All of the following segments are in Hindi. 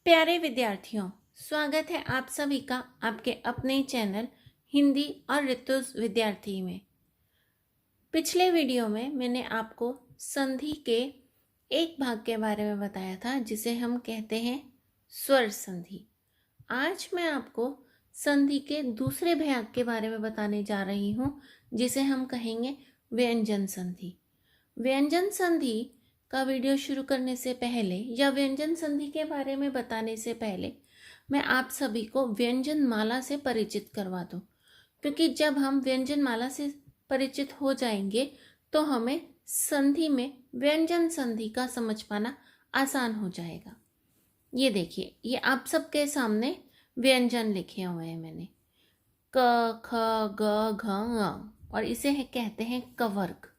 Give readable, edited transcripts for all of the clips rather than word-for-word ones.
प्यारे विद्यार्थियों, स्वागत है आप सभी का आपके अपने चैनल हिंदी और ऋतुज विद्यार्थी में। पिछले वीडियो में मैंने आपको संधि के एक भाग के बारे में बताया था जिसे हम कहते हैं स्वर संधि। आज मैं आपको संधि के दूसरे भाग के बारे में बताने जा रही हूँ जिसे हम कहेंगे व्यंजन संधि। व्यंजन संधि का वीडियो शुरू करने से पहले या व्यंजन संधि के बारे में बताने से पहले मैं आप सभी को व्यंजन माला से परिचित करवा दूं, क्योंकि जब हम व्यंजन माला से परिचित हो जाएंगे तो हमें संधि में व्यंजन संधि का समझ पाना आसान हो जाएगा। ये देखिए, ये आप सबके सामने व्यंजन लिखे हुए हैं मैंने, क ख ग घ ङ, और इसे कहते हैं कवर्ग।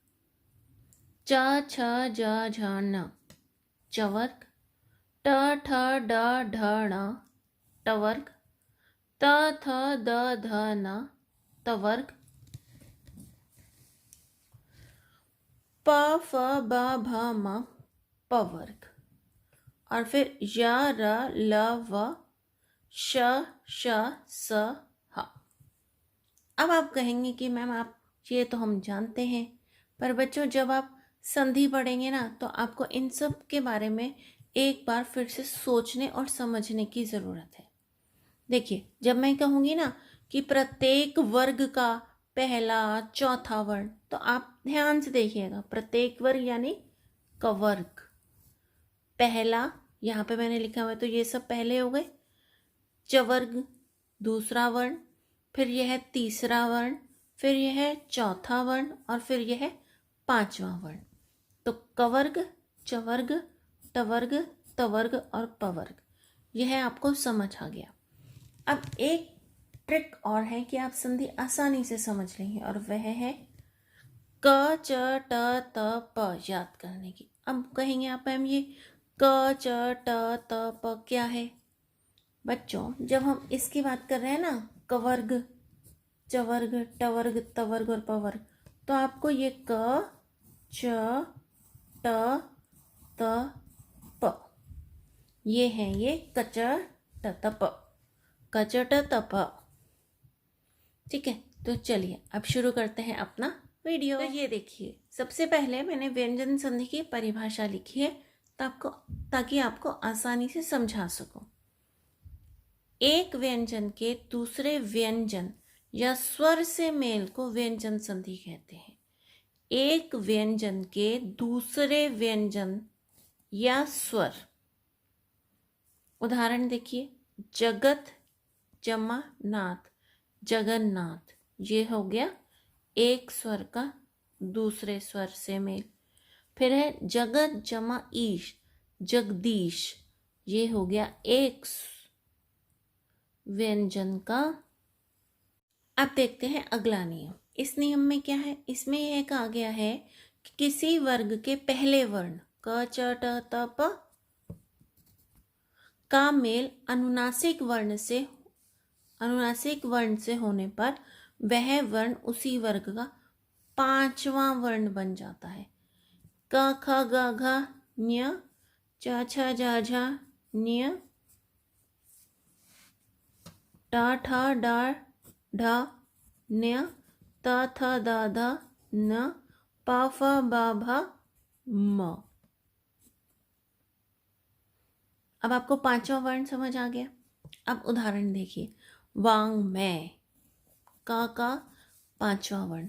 च छ ज झ न चवर्ग, ट ठ ड ढ ण टवर्ग, त थ द ध न तवर्ग, प फ ब भ म पवर्ग, और फिर य र ल व श श स ह। अब आप कहेंगे कि मैम आप ये तो हम जानते हैं, पर बच्चों जब आप संधि पढ़ेंगे ना तो आपको इन सब के बारे में एक बार फिर से सोचने और समझने की ज़रूरत है। देखिए, जब मैं कहूँगी ना कि प्रत्येक वर्ग का पहला चौथा वर्ण, तो आप ध्यान से देखिएगा। प्रत्येक वर्ग यानी कवर्ग, पहला यहाँ पे मैंने लिखा हुआ है तो ये सब पहले हो गए। चवर्ग दूसरा वर्ण, फिर यह तीसरा वर्ण, फिर यह चौथा वर्ण, और फिर यह पांचवा वर्ण। तो कवर्ग, चवर्ग, टवर्ग, तवर्ग और पवर्ग, यह आपको समझ आ गया। अब एक ट्रिक और है कि आप संधि आसानी से समझ लेंगे, और वह है क च ट त प याद करने की। अब कहेंगे आप मैम ये क च ट त प क्या है? बच्चों, जब हम इसकी बात कर रहे हैं ना, कवर्ग, चवर्ग, टवर्ग, तवर्ग और पवर्ग, तो आपको ये क च ट त प, ये है ये कच ट त प, कच ट त प। ठीक है, तो चलिए अब शुरू करते हैं अपना वीडियो। तो ये देखिए, सबसे पहले मैंने व्यंजन संधि की परिभाषा लिखी है ताकि आपको आसानी से समझा सकूं। एक व्यंजन के दूसरे व्यंजन या स्वर से मेल को व्यंजन संधि कहते हैं। एक व्यंजन के दूसरे व्यंजन या स्वर, उदाहरण देखिए, जगत जमा नाथ, जगन्नाथ, ये हो गया एक स्वर का दूसरे स्वर से मेल। फिर है जगत जमा ईश, जगदीश, ये हो गया एक व्यंजन का। अब देखते हैं अगला नियम। इस नियम में क्या है? इसमें यह कहा गया है कि किसी वर्ग के पहले वर्ण क च ट त प का मेल अनुनासिक वर्ण से होने पर वह वर्ण उसी वर्ग का पांचवा वर्ण बन जाता है। क ख ग घ ञ, च छ ज झ ञ, ट ठ ड ढ न्य, त थ द ध न, प फ ब भ म। अब आपको पांचवा वर्ण समझ आ गया। अब उदाहरण देखिए, वांग में का पांचवा वर्ण,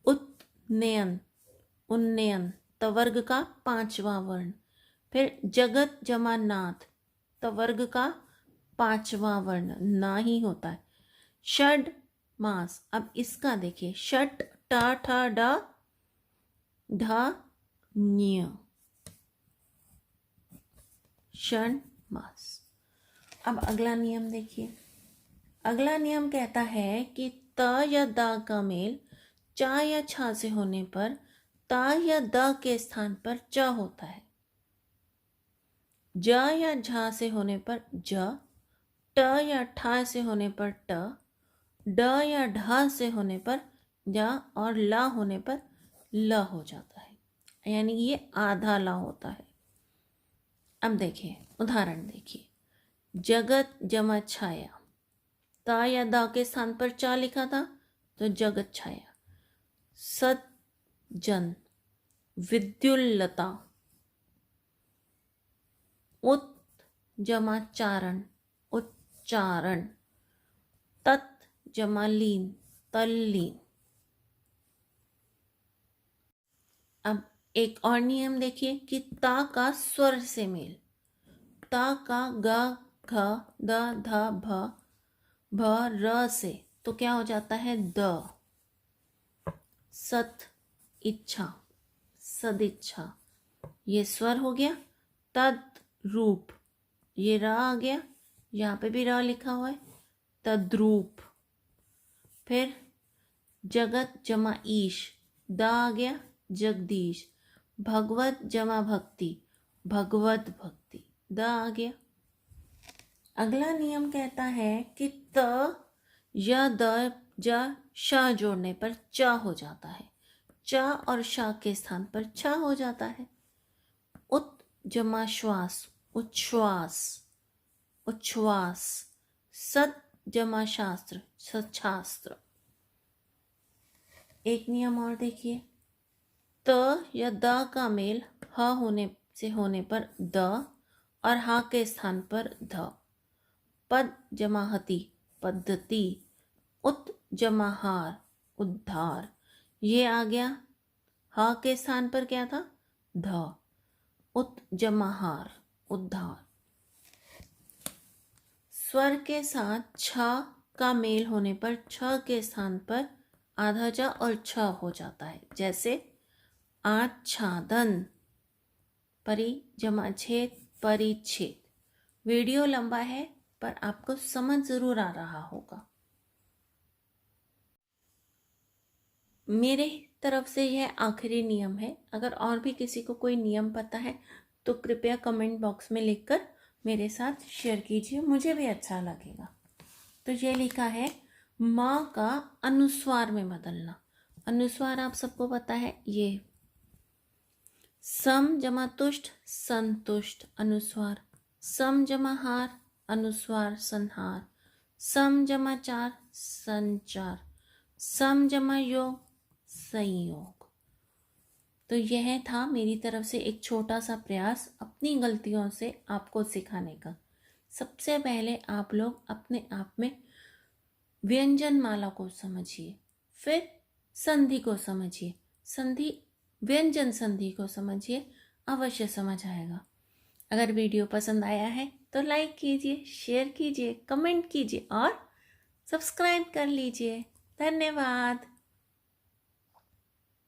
उत्नयन उन्नयन तवर्ग का पांचवा वर्ण, फिर जगत जमा नाथ तवर्ग का पांचवा वर्ण ना ही होता है। षड मास, अब इसका देखिए, षट ट ठ ड ढ न्य, षण मास। अब अगला नियम देखिए। अगला नियम कहता है कि त या द का मेल च या छ से होने पर त या द के स्थान पर च होता है। ज या झ से होने पर ज, ट या ठ से होने पर ट, ड या ढ से होने पर ज, और ल होने पर ल हो जाता है, यानी ये आधा ल होता है। अब देखिए, उदाहरण देखिए, जगत जमा छाया, ता या दा के स्थान पर चा लिखा था तो जगत छाया। सज्जन, विद्युल्लता। उत जमा चारण, उच्चारण। तत् जमा लीन, तल्लीन। अब एक और नियम देखिए कि ता का स्वर से मेल। ता का ग घ द ध भ भ र से तो क्या हो जाता है द। सत इच्छा, सदिच्छा, ये स्वर हो गया। तद रूप, ये र आ गया, यहाँ पे भी र लिखा हुआ है, तद्रूप। फिर जगत जमा ईश, द आ गया, जगदीश। भगवत जमा भक्ति, भगवत भक्ति, द आ गया। अगला नियम कहता है कि त या द ज श जोड़ने पर च हो जाता है, च और श के स्थान पर छ हो जाता है। उत जमा श्वास, उच्छ्वास, उच्छ्वास। सत जमा शास्त्र, सच्छास्त्र। एक नियम और देखिए, त या द का मेल ह होने पर द और हा के स्थान पर ध। पद जमा हति, पद्धति। उत जमा हार, उद्धार, ये आ गया। हा के स्थान पर क्या था ध। उत जमा हार, उद्धार। स्वर के साथ छ का मेल होने पर छ के स्थान पर आधा च और छ हो जाता है। जैसे आच्छादन, परि जमा छेद, परिच्छेद। वीडियो लंबा है पर आपको समझ जरूर आ रहा होगा। मेरे तरफ से यह आखिरी नियम है। अगर और भी किसी को कोई नियम पता है तो कृपया कमेंट बॉक्स में लिखकर मेरे साथ शेयर कीजिए, मुझे भी अच्छा लगेगा। तो ये लिखा है माँ का अनुस्वार में बदलना। अनुस्वार आप सबको पता है, ये सम जमा तुष्ट, संतुष्ट, अनुस्वार। सम जमा हार, अनुस्वार, संहार। सम जमा चार, संचार। सम जमा योग, संयोग। तो यह था मेरी तरफ से एक छोटा सा प्रयास अपनी गलतियों से आपको सिखाने का। सबसे पहले आप लोग अपने आप में व्यंजन माला को समझिए, फिर संधि को समझिए, संधि व्यंजन संधि को समझिए, अवश्य समझ आएगा। अगर वीडियो पसंद आया है तो लाइक कीजिए, शेयर कीजिए, कमेंट कीजिए और सब्सक्राइब कर लीजिए। धन्यवाद।